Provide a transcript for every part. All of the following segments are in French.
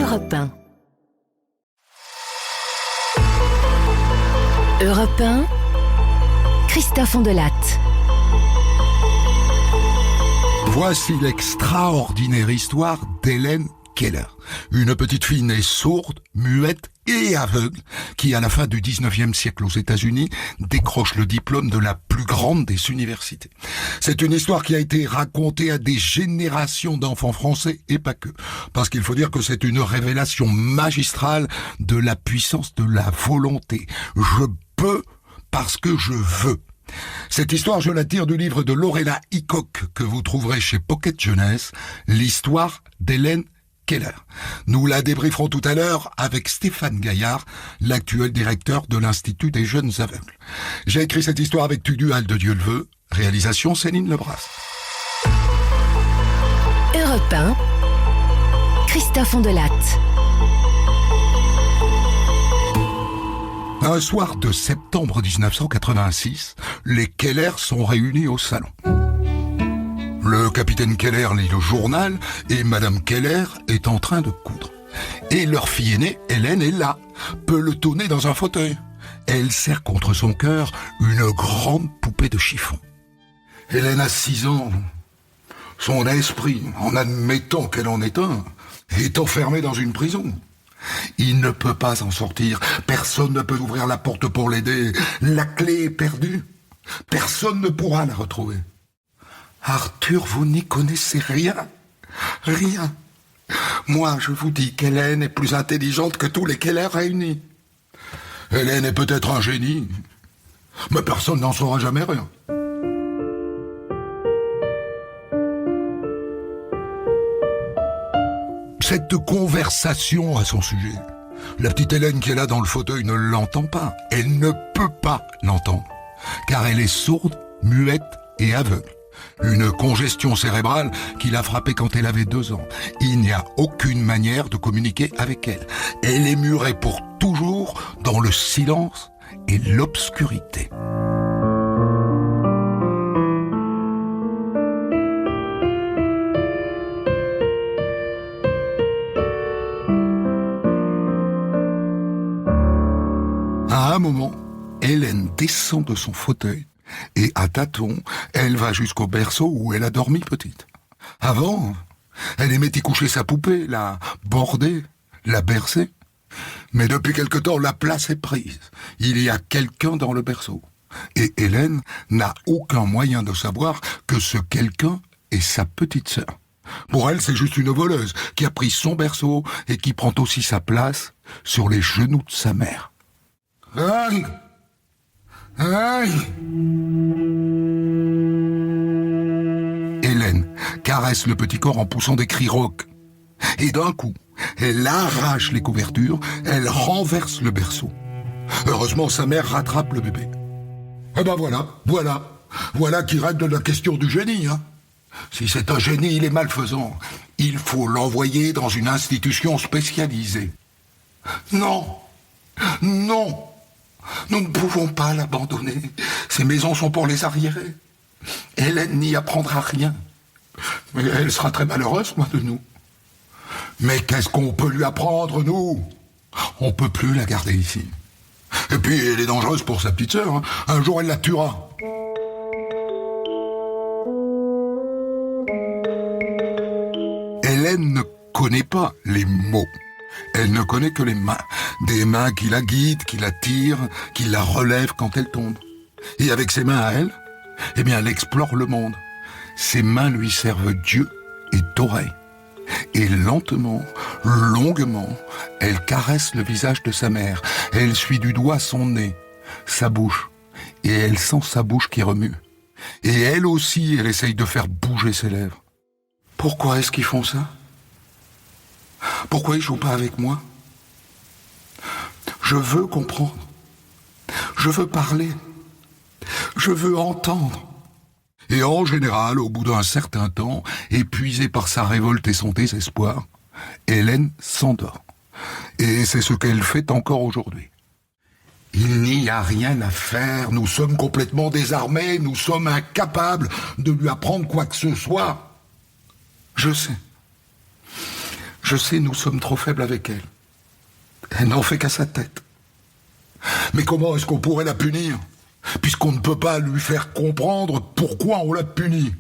Europe 1. Europe 1, Christophe Ondelatte. Voici l'extraordinaire histoire d'Hélène Keller, une petite fille née sourde, muette et aveugle, qui à la fin du 19e siècle aux États-Unis décroche le diplôme de la plus grande des universités. C'est une histoire qui a été racontée à des générations d'enfants français et pas que, parce qu'il faut dire que c'est une révélation magistrale de la puissance de la volonté. Je peux parce que je veux. Cette histoire, je la tire du livre de Lorella Hickok que vous trouverez chez Pocket Jeunesse, l'histoire d'Hélène Keller. Nous la débrieferons tout à l'heure avec Stéphane Gaillard, l'actuel directeur de l'Institut des jeunes aveugles. J'ai écrit cette histoire avec Tudual de Dieu le veut, réalisation Céline Lebras. Europe 1, Christophe Ondelatte. Un soir de septembre 1986, les Keller sont réunis au salon. Le capitaine Keller lit le journal et Madame Keller est en train de coudre. Et leur fille aînée, Hélène, est là, pelotonnée dans un fauteuil. Elle serre contre son cœur une grande poupée de chiffon. Hélène a 6 ans. Son esprit, en admettant qu'elle en est un, est enfermé dans une prison. Il ne peut pas en sortir. Personne ne peut ouvrir la porte pour l'aider. La clé est perdue. Personne ne pourra la retrouver. Arthur, vous n'y connaissez rien. Rien. Moi, je vous dis qu'Hélène est plus intelligente que tous les Keller réunis. Hélène est peut-être un génie, mais personne n'en saura jamais rien. Cette conversation à son sujet, la petite Hélène qui est là dans le fauteuil ne l'entend pas. Elle ne peut pas l'entendre, car elle est sourde, muette et aveugle. Une congestion cérébrale qui l'a frappée quand elle avait 2 ans. Il n'y a aucune manière de communiquer avec elle. Elle est murée pour toujours dans le silence et l'obscurité. À un moment, Hélène descend de son fauteuil et à tâtons, elle va jusqu'au berceau où elle a dormi petite. Avant, elle aimait y coucher sa poupée, la border, la bercer. Mais depuis quelque temps, la place est prise. Il y a quelqu'un dans le berceau. Et Hélène n'a aucun moyen de savoir que ce quelqu'un est sa petite sœur. Pour elle, c'est juste une voleuse qui a pris son berceau et qui prend aussi sa place sur les genoux de sa mère. Aïe! Aïe! Hélène caresse le petit corps en poussant des cris rauques. Et d'un coup, elle arrache les couvertures, elle renverse le berceau. Heureusement, sa mère rattrape le bébé. Eh ben voilà qui règle la question du génie, hein. Si c'est un génie, il est malfaisant. Il faut l'envoyer dans une institution spécialisée. Non! Nous ne pouvons pas l'abandonner. Ces maisons sont pour les arriérés. Hélène n'y apprendra rien. Mais elle sera très malheureuse, loin de nous. Mais qu'est-ce qu'on peut lui apprendre, nous? On peut plus la garder ici. Et puis, elle est dangereuse pour sa petite sœur, hein. Un jour, elle la tuera. Hélène ne connaît pas les mots. Elle ne connaît que les mains. Des mains qui la guident, qui la tirent, qui la relèvent quand elle tombe. Et avec ses mains à elle, eh bien, elle explore le monde. Ses mains lui servent d'yeux et d'oreilles. Et lentement, longuement, elle caresse le visage de sa mère. Elle suit du doigt son nez, sa bouche. Et elle sent sa bouche qui remue. Et elle aussi, elle essaye de faire bouger ses lèvres. Pourquoi est-ce qu'ils font ça? Pourquoi ils jouent pas avec moi? Je veux comprendre. Je veux parler. Je veux entendre. Et en général, au bout d'un certain temps, épuisée par sa révolte et son désespoir, Hélène s'endort. Et c'est ce qu'elle fait encore aujourd'hui. Il n'y a rien à faire, nous sommes complètement désarmés, nous sommes incapables de lui apprendre quoi que ce soit. Je sais. Je sais, nous sommes trop faibles avec elle. Elle n'en fait qu'à sa tête. Mais comment est-ce qu'on pourrait la punir, puisqu'on ne peut pas lui faire comprendre pourquoi on la punit?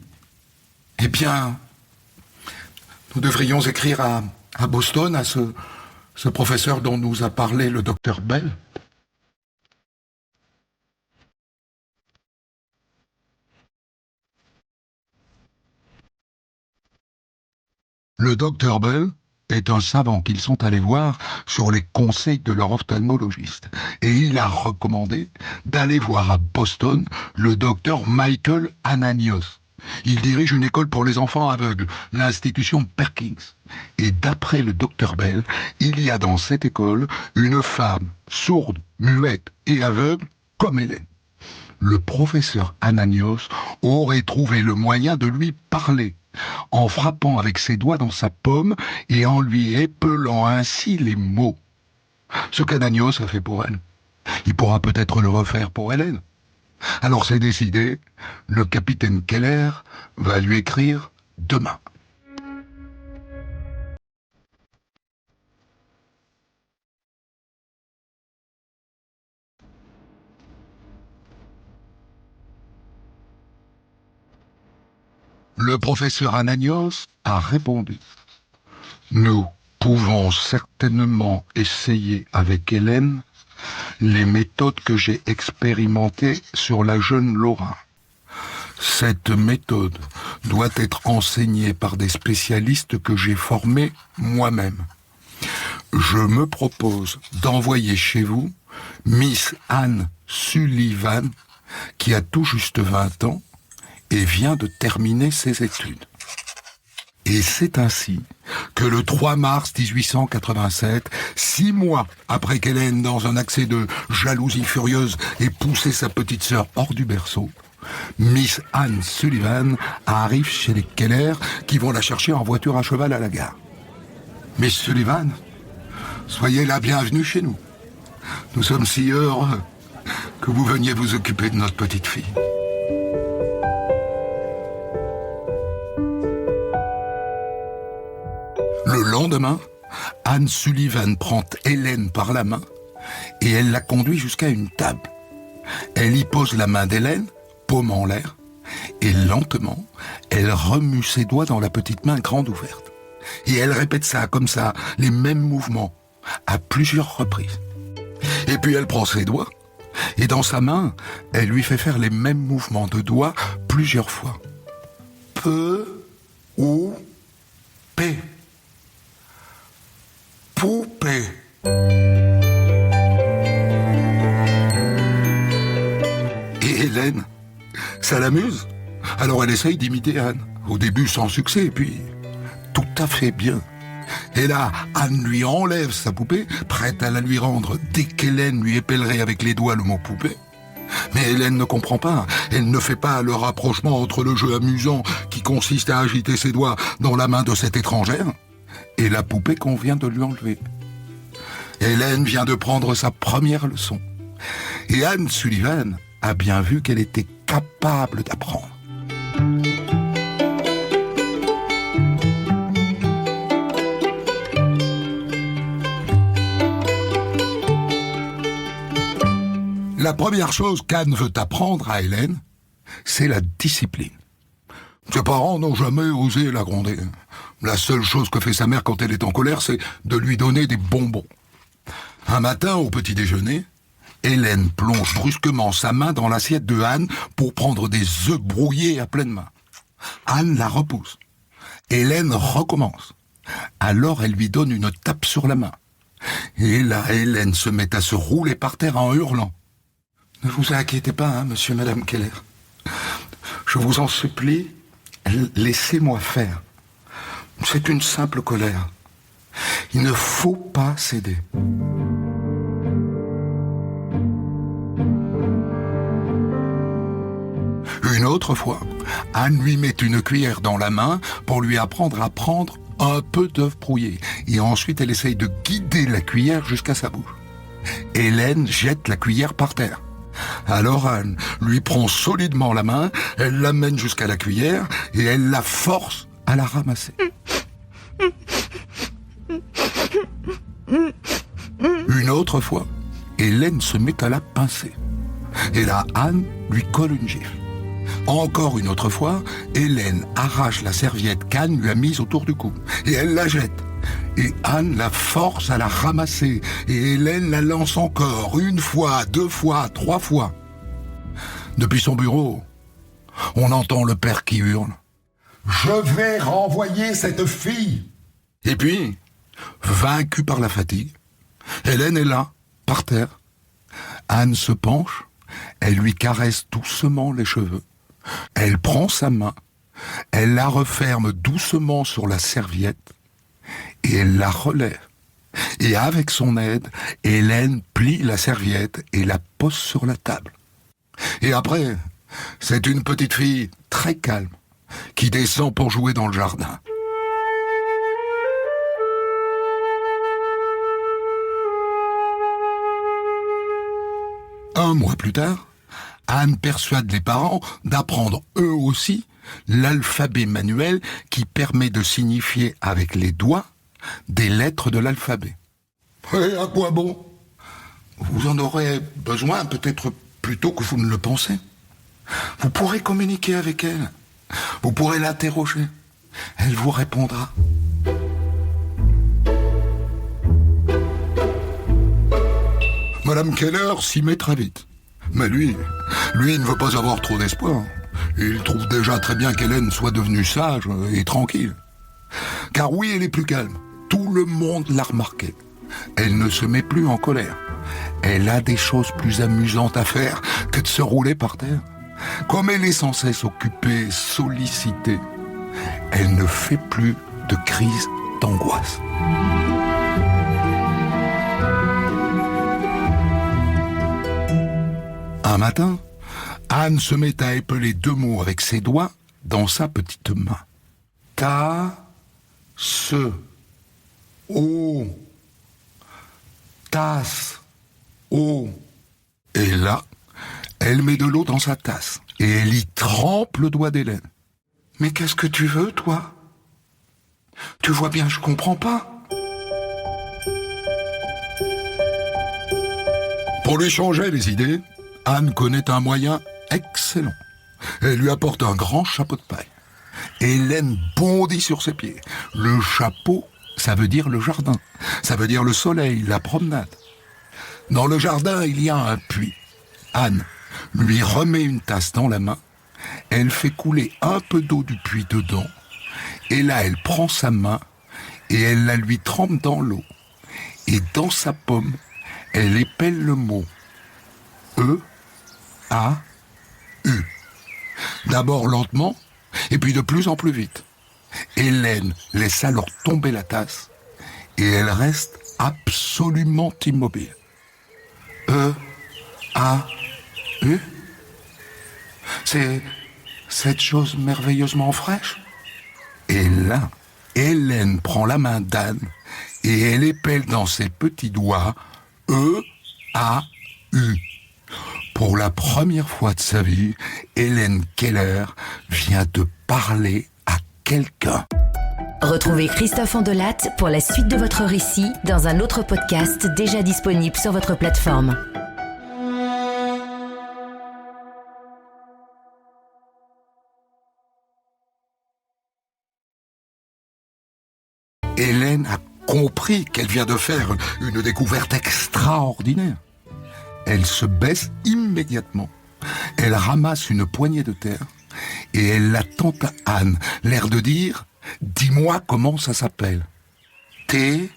Eh bien, nous devrions écrire à Boston, à ce professeur dont nous a parlé le docteur Bell. Le docteur Bell est un savant qu'ils sont allés voir sur les conseils de leur ophtalmologiste. Et il a recommandé d'aller voir à Boston le docteur Michael Ananios. Il dirige une école pour les enfants aveugles, l'institution Perkins. Et d'après le docteur Bell, il y a dans cette école une femme sourde, muette et aveugle comme Hélène. Le professeur Ananios aurait trouvé le moyen de lui parler, en frappant avec ses doigts dans sa paume et en lui épelant ainsi les mots. Ce qu'Ananios a fait pour elle, il pourra peut-être le refaire pour Hélène. Alors c'est décidé, le capitaine Keller va lui écrire demain. Le professeur Ananios a répondu. Nous pouvons certainement essayer avec Hélène les méthodes que j'ai expérimentées sur la jeune Laura. Cette méthode doit être enseignée par des spécialistes que j'ai formés moi-même. Je me propose d'envoyer chez vous Miss Anne Sullivan, qui a tout juste 20 ans et vient de terminer ses études. Et c'est ainsi que le 3 mars 1887, 6 mois après qu'Hélène, dans un accès de jalousie furieuse, ait poussé sa petite sœur hors du berceau, Miss Anne Sullivan arrive chez les Keller qui vont la chercher en voiture à cheval à la gare. Miss Sullivan, soyez la bienvenue chez nous. Nous sommes si heureux que vous veniez vous occuper de notre petite fille. Le lendemain, Anne Sullivan prend Hélène par la main et elle la conduit jusqu'à une table. Elle y pose la main d'Hélène, paume en l'air, et lentement, elle remue ses doigts dans la petite main grande ouverte. Et elle répète ça, comme ça, les mêmes mouvements, à plusieurs reprises. Et puis elle prend ses doigts, et dans sa main, elle lui fait faire les mêmes mouvements de doigts plusieurs fois. Peu ou P. Poupée. Et Hélène, ça l'amuse. Alors elle essaye d'imiter Anne. Au début sans succès, et puis tout à fait bien. Et là, Anne lui enlève sa poupée, prête à la lui rendre dès qu'Hélène lui épellerait avec les doigts le mot poupée. Mais Hélène ne comprend pas. Elle ne fait pas le rapprochement entre le jeu amusant qui consiste à agiter ses doigts dans la main de cette étrangère et la poupée qu'on vient de lui enlever. Hélène vient de prendre sa première leçon. Et Anne Sullivan a bien vu qu'elle était capable d'apprendre. La première chose qu'Anne veut apprendre à Hélène, c'est la discipline. Ses parents n'ont jamais osé la gronder. La seule chose que fait sa mère quand elle est en colère, c'est de lui donner des bonbons. Un matin, au petit déjeuner, Hélène plonge brusquement sa main dans l'assiette de Anne pour prendre des œufs brouillés à pleine main. Anne la repousse. Hélène recommence. Alors elle lui donne une tape sur la main. Et là, Hélène se met à se rouler par terre en hurlant. « Ne vous inquiétez pas, hein, monsieur et madame Keller. Je vous en supplie, laissez-moi faire. C'est une simple colère. Il ne faut pas céder. » Une autre fois, Anne lui met une cuillère dans la main pour lui apprendre à prendre un peu d'œuf brouillé. Et ensuite, elle essaye de guider la cuillère jusqu'à sa bouche. Hélène jette la cuillère par terre. Alors Anne lui prend solidement la main, elle l'amène jusqu'à la cuillère et elle la force à la ramasser. Une autre fois, Hélène se met à la pincer. Et là, Anne lui colle une gifle. Encore une autre fois, Hélène arrache la serviette qu'Anne lui a mise autour du cou. Et elle la jette. Et Anne la force à la ramasser. Et Hélène la lance encore, une fois, 2 fois, 3 fois. Depuis son bureau, on entend le père qui hurle. « Je vais renvoyer cette fille !» Et puis, vaincue par la fatigue, Hélène est là, par terre. Anne se penche, elle lui caresse doucement les cheveux. Elle prend sa main, elle la referme doucement sur la serviette et elle la relève. Et avec son aide, Hélène plie la serviette et la pose sur la table. Et après, c'est une petite fille très calme qui descend pour jouer dans le jardin. Un mois plus tard, Anne persuade les parents d'apprendre eux aussi l'alphabet manuel qui permet de signifier avec les doigts des lettres de l'alphabet. Et à quoi bon ? Vous en aurez besoin peut-être plus tôt que vous ne le pensez. Vous pourrez communiquer avec elle. Vous pourrez l'interroger. Elle vous répondra. Madame Keller s'y met très vite. Mais lui ne veut pas avoir trop d'espoir. Il trouve déjà très bien qu'Hélène soit devenue sage et tranquille. Car oui, elle est plus calme. Tout le monde l'a remarqué. Elle ne se met plus en colère. Elle a des choses plus amusantes à faire que de se rouler par terre. Comme elle est sans cesse occupée, sollicitée, elle ne fait plus de crise d'angoisse. Un matin, Anne se met à épeler 2 mots avec ses doigts dans sa petite main. Ta-se. Oh. Tasse. Oh. Et là, elle met de l'eau dans sa tasse et elle y trempe le doigt d'Hélène. Mais qu'est-ce que tu veux, toi ? Tu vois bien, je comprends pas. Pour lui changer les idées, Anne connaît un moyen excellent. Elle lui apporte un grand chapeau de paille. Hélène bondit sur ses pieds. Le chapeau, ça veut dire le jardin. Ça veut dire le soleil, la promenade. Dans le jardin, il y a un puits. Anne lui remet une tasse dans la main. Elle fait couler un peu d'eau du puits dedans. Et là, elle prend sa main et elle la lui trempe dans l'eau. Et dans sa paume, elle épelle le mot E-A-U. D'abord lentement, et puis de plus en plus vite. Hélène laisse alors tomber la tasse, et elle reste absolument immobile. E-A-U ? C'est cette chose merveilleusement fraîche. Et là, Hélène prend la main d'Anne, et elle épelle dans ses petits doigts E-A-U. Pour la première fois de sa vie, Hélène Keller vient de parler à quelqu'un. Retrouvez Christophe Ondelatte pour la suite de votre récit dans un autre podcast déjà disponible sur votre plateforme. Hélène a compris qu'elle vient de faire une découverte extraordinaire. Elle se baisse immédiatement. Elle ramasse une poignée de terre et elle la tend à Anne, l'air de dire « Dis-moi comment ça s'appelle. » T-E-R-R-E.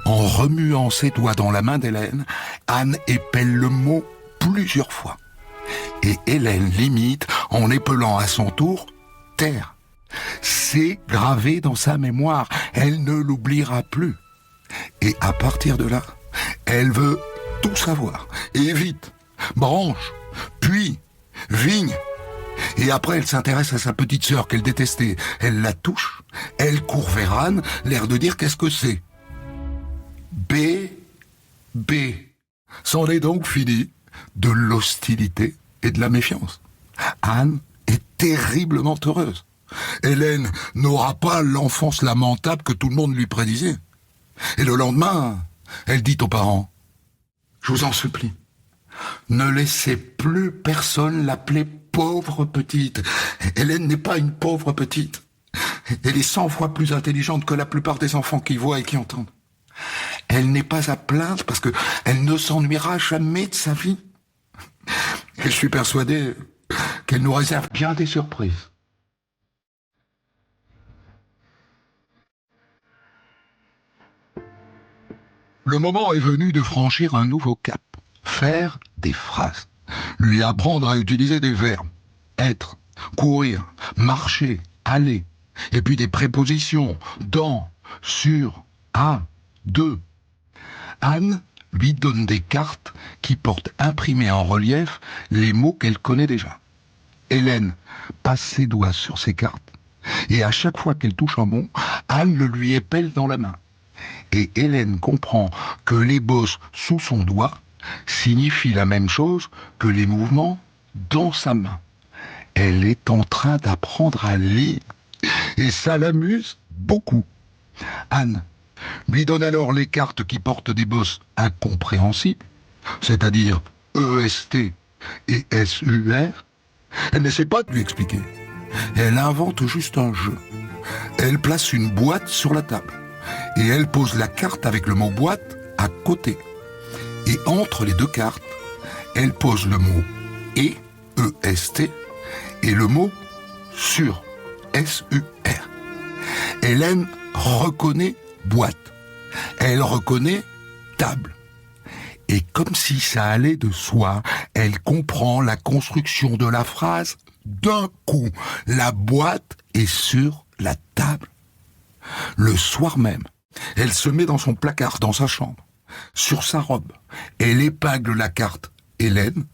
En remuant ses doigts dans la main d'Hélène, Anne épelle le mot plusieurs fois. Et Hélène l'imite en épelant à son tour « terre ». C'est gravé dans sa mémoire, elle ne l'oubliera plus. Et à partir de là, elle veut tout savoir, et vite. Branche, puits, vigne. Et après, elle s'intéresse à sa petite sœur qu'elle détestait. Elle la touche, elle court vers Anne, l'air de dire qu'est-ce que c'est. B. C'en est donc fini de l'hostilité et de la méfiance. Anne est terriblement heureuse. Hélène n'aura pas l'enfance lamentable que tout le monde lui prédisait. Et le lendemain, elle dit aux parents, « Je vous en supplie, ne laissez plus personne l'appeler pauvre petite. Hélène n'est pas une pauvre petite. Elle est 100 fois plus intelligente que la plupart des enfants qui voient et qui entendent. Elle n'est pas à plaindre parce que elle ne s'ennuiera jamais de sa vie. Et je suis persuadé qu'elle nous réserve bien des surprises. » Le moment est venu de franchir un nouveau cap. Faire des phrases. Lui apprendre à utiliser des verbes. Être, courir, marcher, aller. Et puis des prépositions. Dans, sur, à, de. Anne lui donne des cartes qui portent imprimés en relief les mots qu'elle connaît déjà. Hélène passe ses doigts sur ces cartes. Et à chaque fois qu'elle touche un mot, Anne le lui épelle dans la main. Et Hélène comprend que les bosses sous son doigt signifient la même chose que les mouvements dans sa main. Elle est en train d'apprendre à lire. Et ça l'amuse beaucoup. Anne lui donne alors les cartes qui portent des bosses incompréhensibles, c'est-à-dire EST et SUR. Elle n'essaie pas de lui expliquer. Elle invente juste un jeu. Elle place une boîte sur la table. Et elle pose la carte avec le mot boîte à côté. Et entre les deux cartes, elle pose le mot EST et le mot sur SUR. Hélène reconnaît boîte. Elle reconnaît table. Et comme si ça allait de soi, elle comprend la construction de la phrase d'un coup. La boîte est sur la table. Le soir même, elle se met dans son placard, dans sa chambre, sur sa robe. Elle épingle la carte Hélène,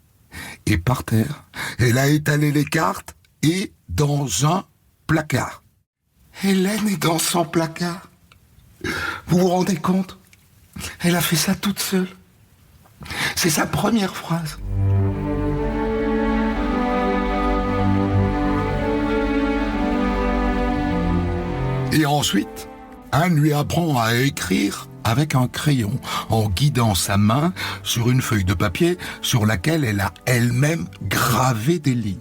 et par terre, elle a étalé les cartes et dans un placard. Hélène est dans son placard. Vous vous rendez compte? Elle a fait ça toute seule. C'est sa première phrase. Et ensuite, Anne lui apprend à écrire avec un crayon, en guidant sa main sur une feuille de papier sur laquelle elle a elle-même gravé des lignes.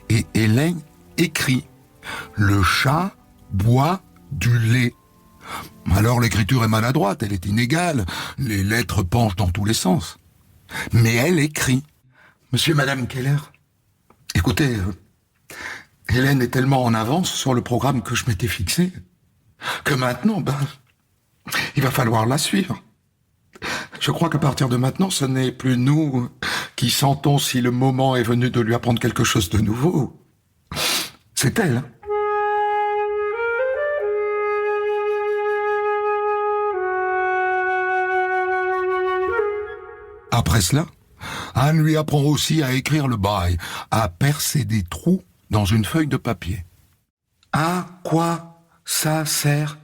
Et Hélène écrit « Le chat boit du lait ». Alors l'écriture est maladroite, elle est inégale, les lettres penchent dans tous les sens. Mais elle écrit « Monsieur et Madame Keller, écoutez, Hélène est tellement en avance sur le programme que je m'étais fixé que maintenant, il va falloir la suivre. Je crois qu'à partir de maintenant, ce n'est plus nous qui sentons si le moment est venu de lui apprendre quelque chose de nouveau. C'est elle. Après cela, Anne lui apprend aussi à écrire le bail, à percer des trous dans une feuille de papier. À quoi ça sert?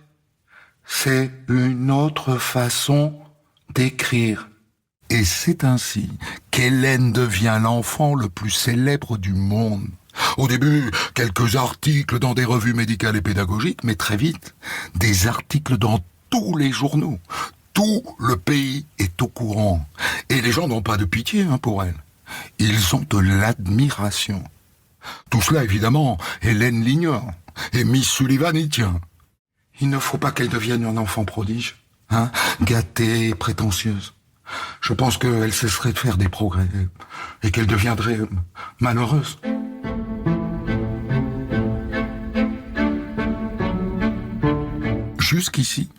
C'est une autre façon d'écrire. Et c'est ainsi qu'Hélène devient l'enfant le plus célèbre du monde. Au début, quelques articles dans des revues médicales et pédagogiques, mais très vite, des articles dans tous les journaux. Tout le pays est au courant. Et les gens n'ont pas de pitié pour elle. Ils ont de l'admiration. Tout cela, évidemment, Hélène l'ignore. Et Miss Sullivan y tient. Il ne faut pas qu'elle devienne un enfant prodige, gâtée et prétentieuse. Je pense qu'elle cesserait de faire des progrès et qu'elle deviendrait malheureuse. Jusqu'ici,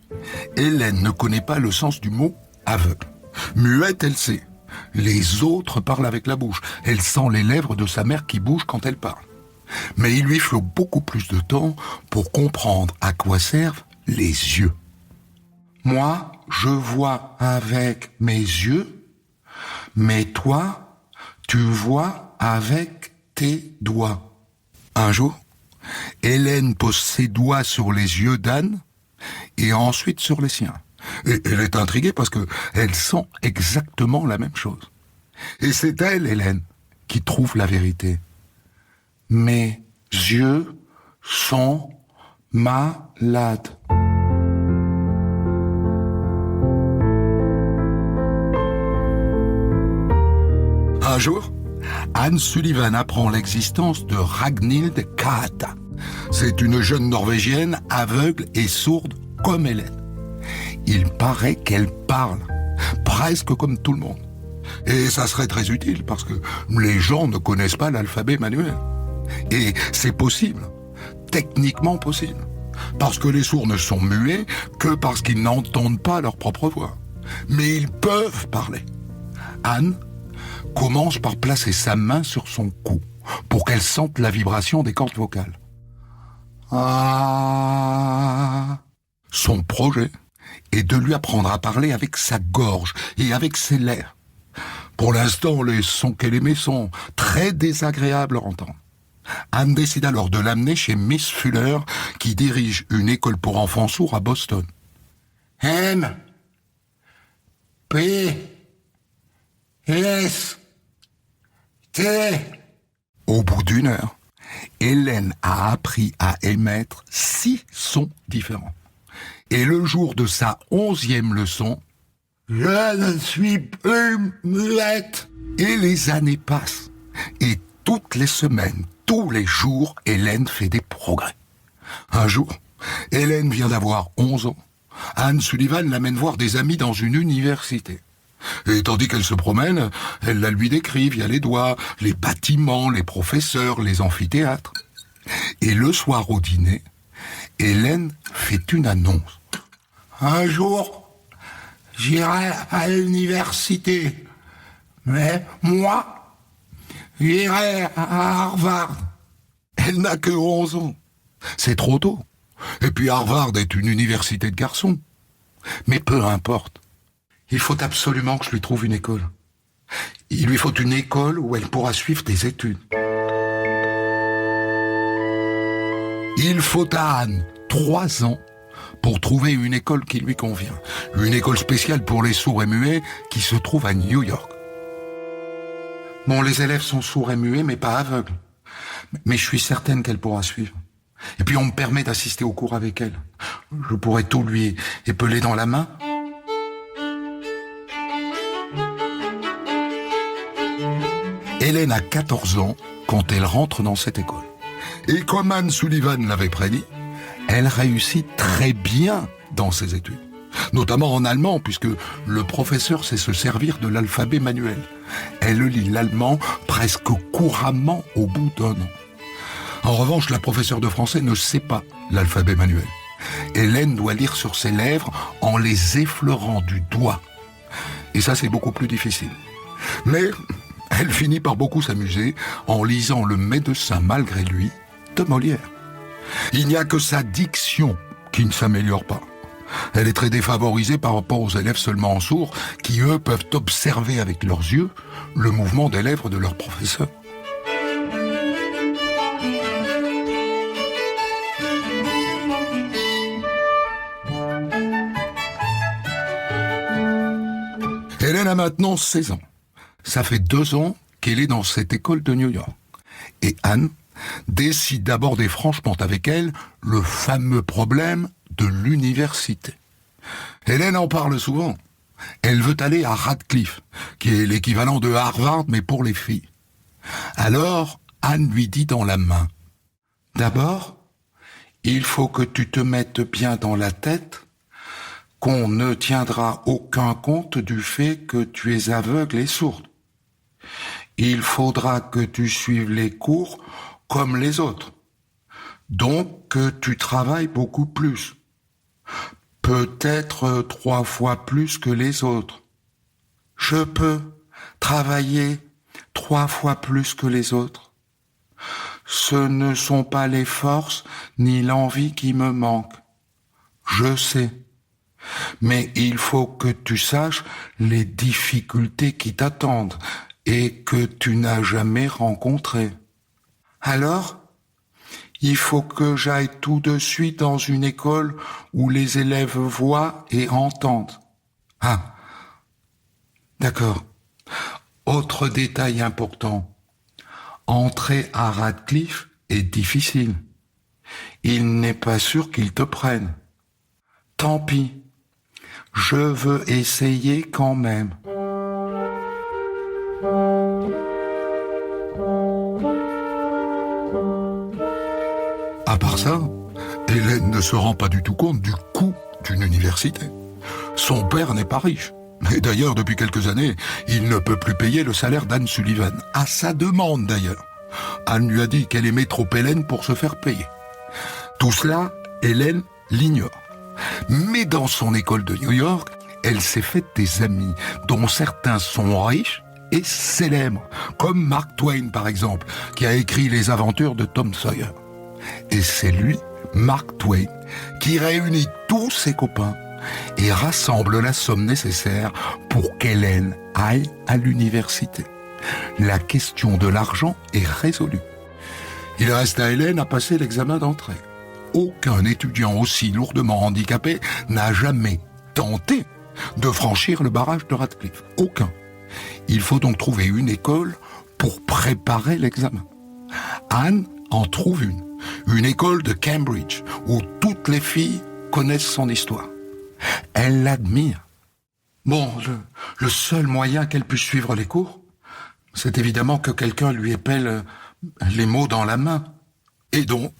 Hélène ne connaît pas le sens du mot aveugle. Muette, elle sait. Les autres parlent avec la bouche. Elle sent les lèvres de sa mère qui bougent quand elle parle. Mais il lui faut beaucoup plus de temps pour comprendre à quoi servent les yeux. Moi, je vois avec mes yeux, mais toi, tu vois avec tes doigts. Un jour, Hélène pose ses doigts sur les yeux d'Anne et ensuite sur les siens. Et elle est intriguée parce que elle sent exactement la même chose. Et c'est elle, Hélène, qui trouve la vérité. Mes yeux sont malades. Un jour, Anne Sullivan apprend l'existence de Ragnhild Kahata. C'est une jeune Norvégienne aveugle et sourde comme Hélène. Il paraît qu'elle parle, presque comme tout le monde. Et ça serait très utile parce que les gens ne connaissent pas l'alphabet manuel. Et c'est possible, techniquement possible, parce que les sourds ne sont muets que parce qu'ils n'entendent pas leur propre voix. Mais ils peuvent parler. Anne commence par placer sa main sur son cou pour qu'elle sente la vibration des cordes vocales. Ah. Son projet est de lui apprendre à parler avec sa gorge et avec ses lèvres. Pour l'instant, les sons qu'elle émet sont très désagréables à entendre. Anne décide alors de l'amener chez Miss Fuller, qui dirige une école pour enfants sourds à Boston. M. P. S. T. Au bout d'une heure, Hélène a appris à émettre 6 sons différents. Et le jour de sa 11e leçon, je ne suis plus muette. Et les années passent. Et toutes les semaines, tous les jours, Hélène fait des progrès. Un jour, Hélène vient d'avoir 11 ans. Anne Sullivan l'amène voir des amis dans une université. Et tandis qu'elle se promène, elle la lui décrit via les doigts, les bâtiments, les professeurs, les amphithéâtres. Et le soir au dîner, Hélène fait une annonce. Un jour, j'irai à l'université. Mais moi, j'irai à Harvard. Elle n'a que 11 ans. C'est trop tôt. Et puis Harvard est une université de garçons. Mais peu importe. Il faut absolument que je lui trouve une école. Il lui faut une école où elle pourra suivre des études. Il faut à Anne 3 ans pour trouver une école qui lui convient. Une école spéciale pour les sourds et muets qui se trouve à New York. Bon, les élèves sont sourds et muets, mais pas aveugles. Mais je suis certaine qu'elle pourra suivre. Et puis on me permet d'assister au cours avec elle. Je pourrais tout lui épeler dans la main. Hélène a 14 ans quand elle rentre dans cette école. Et comme Anne Sullivan l'avait prédit, elle réussit très bien dans ses études. Notamment en allemand, puisque le professeur sait se servir de l'alphabet manuel. Elle lit l'allemand presque couramment au bout d'un an. En revanche, la professeure de français ne sait pas l'alphabet manuel. Hélène doit lire sur ses lèvres en les effleurant du doigt. Et ça, c'est beaucoup plus difficile. Mais elle finit par beaucoup s'amuser en lisant Le Médecin malgré lui de Molière. Il n'y a que sa diction qui ne s'améliore pas. Elle est très défavorisée par rapport aux élèves seulement sourds qui, eux, peuvent observer avec leurs yeux le mouvement des lèvres de leur professeur. Hélène a maintenant 16 ans. Ça fait 2 ans qu'elle est dans cette école de New York. Et Anne décide d'aborder franchement avec elle le fameux problème de l'université. Hélène en parle souvent. Elle veut aller à Radcliffe, qui est l'équivalent de Harvard, mais pour les filles. Alors, Anne lui dit dans la main, « D'abord, il faut que tu te mettes bien dans la tête qu'on ne tiendra aucun compte du fait que tu es aveugle et sourde. Il faudra que tu suives les cours comme les autres. Donc que tu travailles beaucoup plus. Peut-être 3 fois plus que les autres. Je peux travailler 3 fois plus que les autres. Ce ne sont pas les forces ni l'envie qui me manquent. Je sais. Mais il faut que tu saches les difficultés qui t'attendent et que tu n'as jamais rencontrées. Alors, il faut que j'aille tout de suite dans une école où les élèves voient et entendent. Ah, d'accord. Autre détail important. Entrer à Radcliffe est difficile. Il n'est pas sûr qu'ils te prennent. Tant pis. Je veux essayer quand même. À part ça, Hélène ne se rend pas du tout compte du coût d'une université. Son père n'est pas riche. Et d'ailleurs, depuis quelques années, il ne peut plus payer le salaire d'Anne Sullivan. À sa demande d'ailleurs. Anne lui a dit qu'elle aimait trop Hélène pour se faire payer. Tout cela, Hélène l'ignore. Mais dans son école de New York, elle s'est faite des amis, dont certains sont riches et célèbres, comme Mark Twain par exemple, qui a écrit Les aventures de Tom Sawyer. Et c'est lui, Mark Twain, qui réunit tous ses copains et rassemble la somme nécessaire pour qu'Hélène aille à l'université. La question de l'argent est résolue. Il reste à Hélène à passer l'examen d'entrée. Aucun étudiant aussi lourdement handicapé n'a jamais tenté de franchir le barrage de Radcliffe. Aucun. Il faut donc trouver une école pour préparer l'examen. Anne en trouve une école de Cambridge, où toutes les filles connaissent son histoire. Elle l'admire. Bon, le seul moyen qu'elle puisse suivre les cours, c'est évidemment que quelqu'un lui épelle les mots dans la main. Et donc,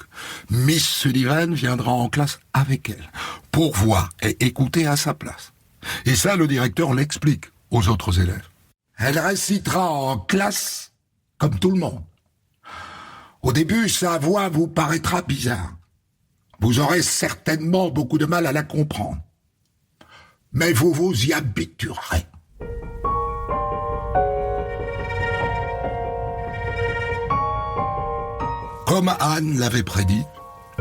Miss Sullivan viendra en classe avec elle, pour voir et écouter à sa place. Et ça, le directeur l'explique aux autres élèves. Elle récitera en classe comme tout le monde. Au début, sa voix vous paraîtra bizarre. Vous aurez certainement beaucoup de mal à la comprendre. Mais vous vous y habituerez. Comme Anne l'avait prédit,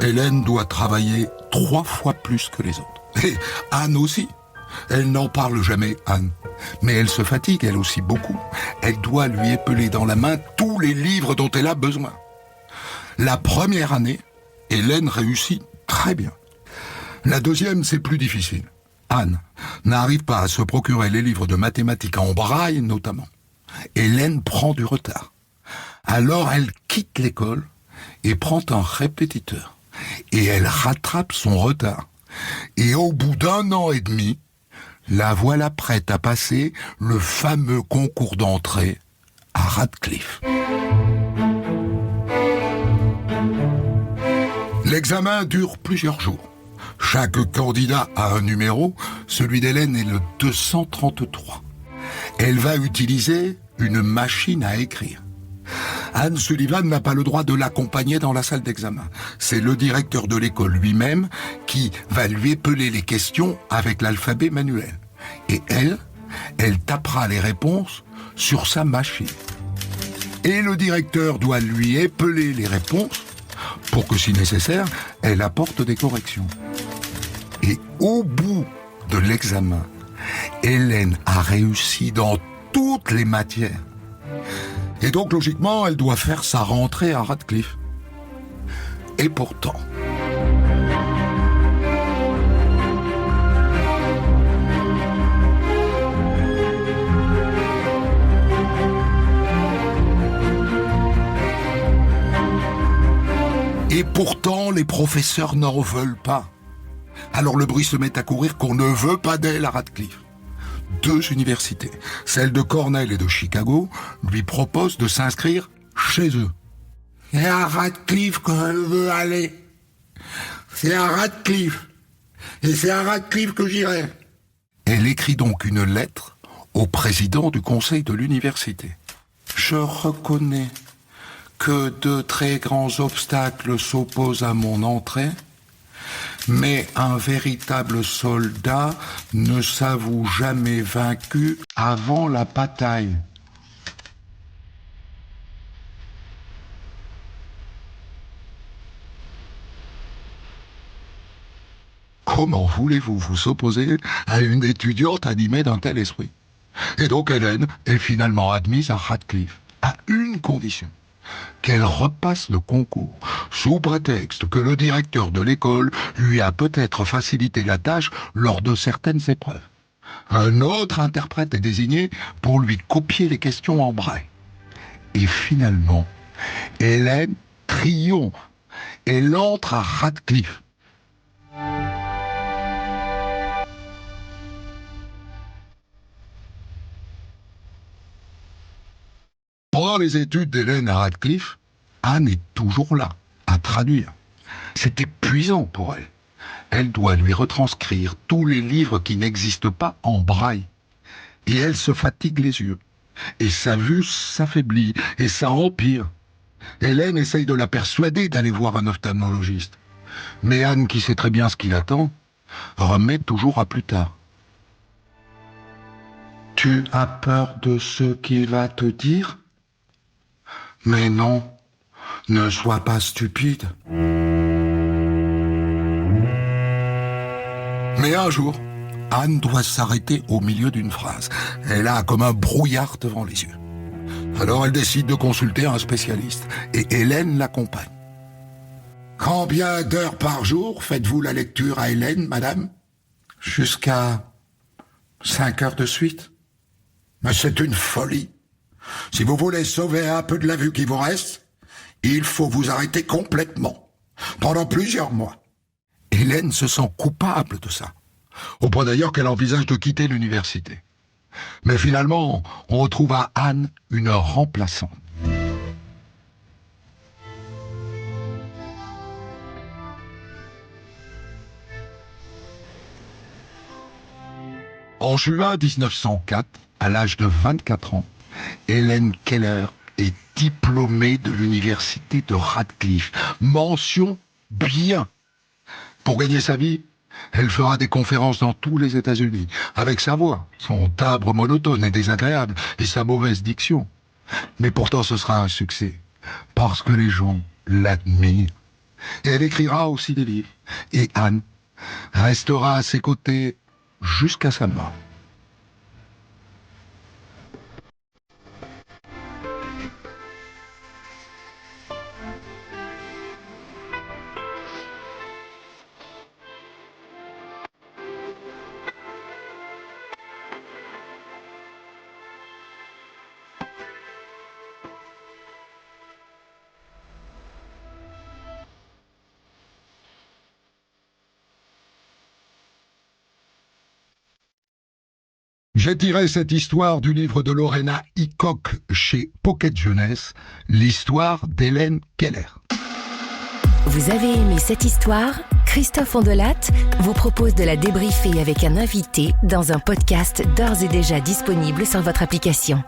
Hélène doit travailler 3 fois plus que les autres. Et Anne aussi. Elle n'en parle jamais, Anne. Mais elle se fatigue, elle aussi, beaucoup. Elle doit lui épeler dans la main tous les livres dont elle a besoin. La première année, Hélène réussit très bien. La deuxième, c'est plus difficile. Anne n'arrive pas à se procurer les livres de mathématiques en braille, notamment. Hélène prend du retard. Alors elle quitte l'école et prend un répétiteur. Et elle rattrape son retard. Et au bout d'1 an et demi, la voilà prête à passer le fameux concours d'entrée à Radcliffe. L'examen dure plusieurs jours. Chaque candidat a un numéro, celui d'Hélène est le 233. Elle va utiliser une machine à écrire. Anne Sullivan n'a pas le droit de l'accompagner dans la salle d'examen. C'est le directeur de l'école lui-même qui va lui épeler les questions avec l'alphabet manuel. Et elle tapera les réponses sur sa machine. Et le directeur doit lui épeler les réponses pour que, si nécessaire, elle apporte des corrections. Et au bout de l'examen, Hélène a réussi dans toutes les matières. Et donc, logiquement, elle doit faire sa rentrée à Radcliffe. Et pourtant... Et pourtant, les professeurs n'en veulent pas. Alors le bruit se met à courir qu'on ne veut pas d'elle à Radcliffe. 2 universités, celle de Cornell et de Chicago, lui proposent de s'inscrire chez eux. C'est à Radcliffe qu'elle veut aller. C'est à Radcliffe. Et c'est à Radcliffe que j'irai. Elle écrit donc une lettre au président du conseil de l'université. Je reconnais que de très grands obstacles s'opposent à mon entrée, mais un véritable soldat ne s'avoue jamais vaincu avant la bataille. Comment voulez-vous vous opposer à une étudiante animée d'un tel esprit? Et donc Hélène est finalement admise à Radcliffe, à une condition: qu'elle repasse le concours, sous prétexte que le directeur de l'école lui a peut-être facilité la tâche lors de certaines épreuves. Un autre interprète est désigné pour lui copier les questions en braille. Et finalement, Hélène triomphe. Elle entre à Radcliffe. Pendant les études d'Hélène à Radcliffe, Anne est toujours là, à traduire. C'est épuisant pour elle. Elle doit lui retranscrire tous les livres qui n'existent pas en braille. Et elle se fatigue les yeux. Et sa vue s'affaiblit, et ça empire. Hélène essaye de la persuader d'aller voir un ophtalmologiste. Mais Anne, qui sait très bien ce qui l'attend, remet toujours à plus tard. Tu as peur de ce qu'il va te dire ? Mais non, ne sois pas stupide. Mais un jour, Anne doit s'arrêter au milieu d'une phrase. Elle a comme un brouillard devant les yeux. Alors elle décide de consulter un spécialiste et Hélène l'accompagne. Combien d'heures par jour faites-vous la lecture à Hélène, madame ? Jusqu'à 5 heures de suite. Mais c'est une folie. Si vous voulez sauver un peu de la vue qui vous reste, il faut vous arrêter complètement, pendant plusieurs mois. Hélène se sent coupable de ça, au point d'ailleurs qu'elle envisage de quitter l'université. Mais finalement, on retrouve à Anne une remplaçante. En juin 1904, à l'âge de 24 ans, Hélène Keller est diplômée de l'université de Radcliffe. Mention bien. Pour gagner sa vie, elle fera des conférences dans tous les États-Unis, avec sa voix, son timbre monotone et désagréable, et sa mauvaise diction. Mais pourtant ce sera un succès, parce que les gens l'admirent. Et elle écrira aussi des livres. Et Anne restera à ses côtés jusqu'à sa mort. J'ai tiré cette histoire du livre de Lorena Hickok chez Pocket Jeunesse, l'histoire d'Hélène Keller. Vous avez aimé cette histoire ? Christophe Ondelat vous propose de la débriefer avec un invité dans un podcast d'ores et déjà disponible sur votre application.